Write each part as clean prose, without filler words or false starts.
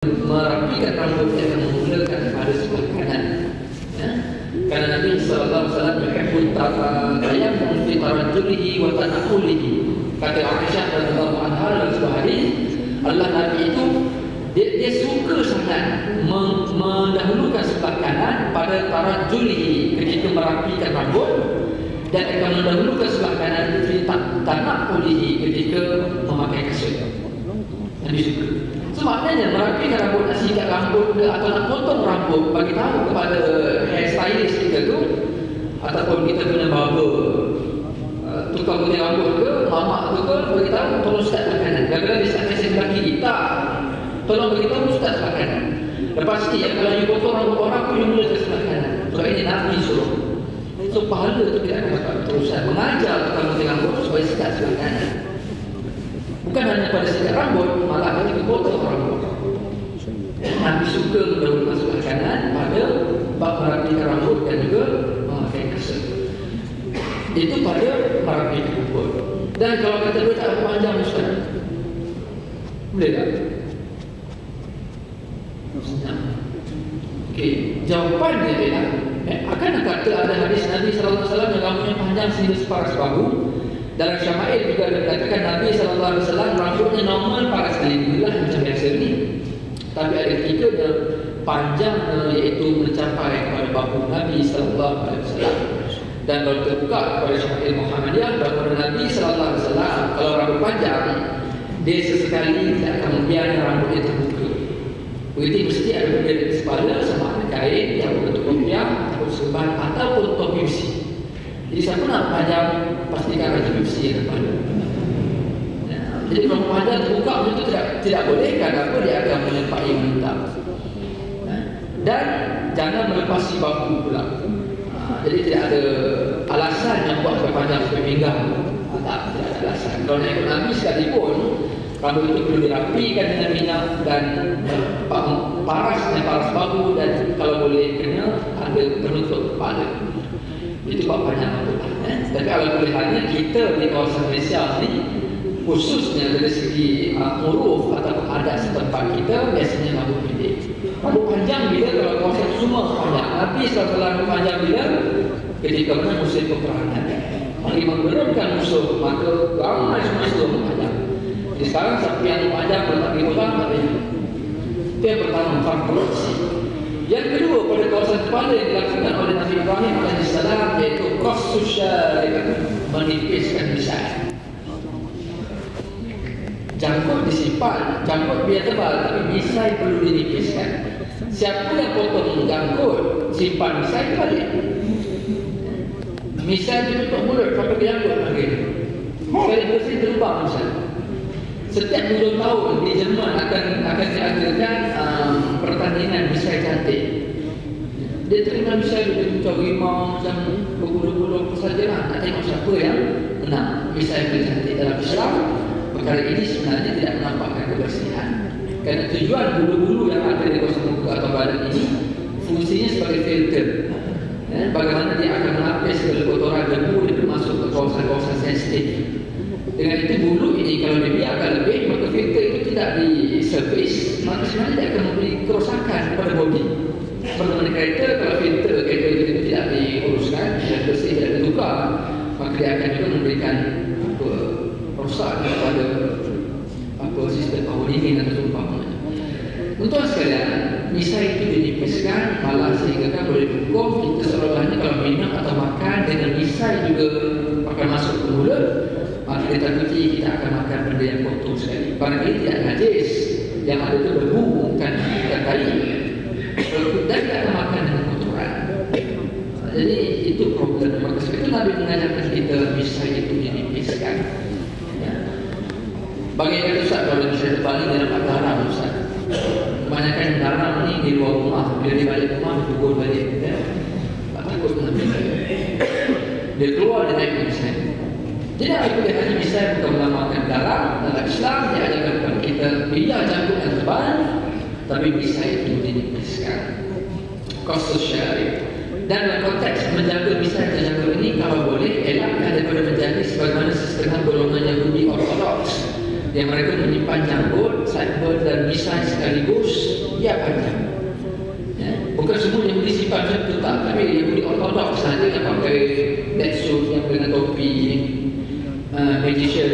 merapikan rambutnya dan menggunakan pada sebelah kanan. Ya? Karena Nabi sallallahu alaihi wasallam yuhibbul tayammum fi tarajjulihi wa tanaqulihi. Kata Aisyah radhiyallahu anha dalam sebuah hadis, Allah Nabi itu dia suka sangat mendahulukan sebelah kanan pada tarajjulihi ketika merapikan rambut, dan akan mendahulukan sebelah kanan fi tanaqulihi ketika memakai kasut. Nabi suka. So maknanya merapikan rambut, nak sikat rambut ke, atau nak potong rambut, bagi tahu kepada hairstylist kita tu, ataupun kita guna barber, tukang gunting rambut ke, mamak tu ke, bagi tahu tolong start sebelah kanan. Kadang-kadang dia start sebelah kiri, tak, tolong bagi tahu start sebelah kanan. Lepas ni kalau you potong rambut orang pun you mula ke sebelah kanan. So ini Nabi suruh. So pahala tu tidak akan dapat terusan mengajar tukang gunting rambut supaya start sebelah kanan. Bukan hanya pada sikat rambut, malah kita potong rambut. Nabi suka mendahulukan sebelah kanan pada bab merapikan rambut dan juga memakai kasut. Itu pada merapikan rambut. Dan kalau kata dia tak panjang Ustaz, boleh tak? Okey, jawapan dia ialah akan kata ada hadis Nabi sallallahu alaihi wasallam yang rambutnya panjang sehingga separas bahu. Dalam Syama'il juga ada dikatakan Nabi SAW rambutnya normal paras keliling macam biasa ni, tapi ada ketika panjangnya iaitu mencapai kepada bahu Nabi SAW. Dan kalau terbuka kepada Syama'il Muhammadiyah bahawa Nabi SAW kalau rambut panjang, dia sesekali tidak akan membiarkan rambutnya terbuka. Begitu mesti ada benda di kepala, sama ada kain yang berbentuk kopiah ataupun serban ataupun topi besi. Jadi siapa nak panjang, pastikan ada besi yang depan. Ya, jadi kalau panjang terbuka itu tidak boleh, kerana apa, dia akan menyempai wanita. Ya, dan jangan melepasi bahu pula. Jadi tidak ada alasan yang buat panjang sampai pinggang. Tidak ada alasan. Kalau nak ikut Nabi sekalipun, rambut itu perlu dirapikan dengan minyak dan paras bahu, dan kalau boleh kena ada penutup kepala. Itu bab panjang rambut. Tapi kalau pilihannya kita di kawasan Malaysia ni, khususnya dari segi uruf atau adat setempat kita, biasanya rambut pendek. Rambut panjang bila kalau kawasan semua panjang. Nabi SAW rambut panjang bila ketika mana musim peperangan. Bagi menurunkan musuh, maka ramai musuh panjang. Jadi sekarang siapa yang panjang tak pergi orang tak boleh. Itu yang pertama, faktor. Yang kedua, pada kawasan kepala yang dilakukan oleh Nabi Ibrahim AS, iaitu qassus syarib, menipiskan misai. Jangkut disimpan, jangkut biar tebal, tapi misai perlu dinipiskan. Siapa yang potong jangkut, simpan misai balik. Misai ditutup mulut sampai ke jangkut lagi. Sekali bersih terlubang misai. Setiap 2 tahun di Jerman akan diadakan pertandingan misai cantik. Dia terima misai dia macam rimau, macam berbulu-bulu sajalah. Nak tengok siapa yang menang misai yang cantik. Dalam Islam, perkara ini sebenarnya tidak menampakkan kebersihan. Kerana tujuan bulu-bulu yang ada di kawasan muka atau badan ini fungsinya sebagai filter. Bagaimana dia akan melapis segala kotoran debu yang masuk ke kawasan-kawasan sensitif. Dengan itu bulu ini kalau dibiarkan lebih, maka filter itu tidak diservis, maka sebenarnya dia akan memberi kerosakan kepada bodi. Seperti mana kereta, kalau filter kereta itu tidak diuruskan, tidak bersih, tidak ditukar, maka dia akan juga memberikan rosak kepada sistem power dingin atau umpamanya. Untuk sekalian, misai itu dinipiskan, malah sehingga kan boleh hukum kita seolah-olahnya kalau minum atau makan dengan misai juga akan masuk ke mulut, maka kita takuti kita akan makan benda yang kotor sekali. Barang ini tidak najis, yang ada itu debu, bukan kain. Dan kita akan makan dengan kotoran. Jadi itu problem. Maka sebab itu Nabi mengajarkan kita misai itu dinipiskan. Ya. Bagi kata Ustaz, kalau misai terbalik dalam garam Ustaz, kebanyakan garam ni di luar rumah, bila dia balik rumah dia pukul balik. Ya. Tak takut dengan misai. Dia keluar dia naik misai. Jadi aku lihat hanya misai bukan menamakan garam. Dalam Islam dia ajarkan kepada kita bila jangkut yang tebal, tapi misai itu dinipiskan. Qassus syarib. Dan dalam konteks menjaga misai dan jangkut ini, kalau boleh elakkan daripada menjadi sebagaimana setengah golongan Yahudi Ortodoks yang mereka menyimpan janggut, sideburn dan misai sekaligus, dia panjang. Ya. Bukan semua yang boleh simpan macam tu tak, tapi yang boleh ortodoks saja yang pakai black suit yang dengan topi, magician,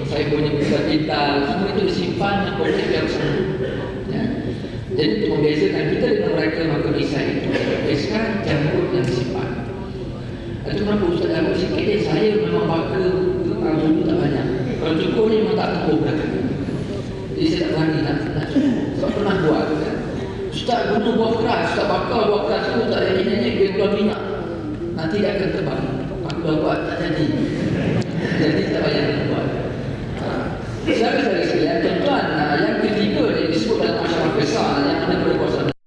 saya punya pisau pintar, semua itu disimpan dan boleh biar sana. Ya. Jadi untuk membiasakan kita dengan mereka maka misai itu, sekarang janggut yang disimpan. Itu kenapa Ustaz Abu sikit saya memang baka dulu tak banyak. Kalau cukup ni memang tak cukup belakang. Jadi saya tak berani nak sebab pernah buat kan. Ustaz guna buah keras, Ustaz bakar buah keras tu tak ada nyanyi dia keluar minyak. Nanti dia akan terbang. Aku dah buat tak jadi. Jadi tak payah nak buat. Saudara-saudara sekalian, tuan-tuan, yang ketiga yang disebut dalam masyarakat besar yang mana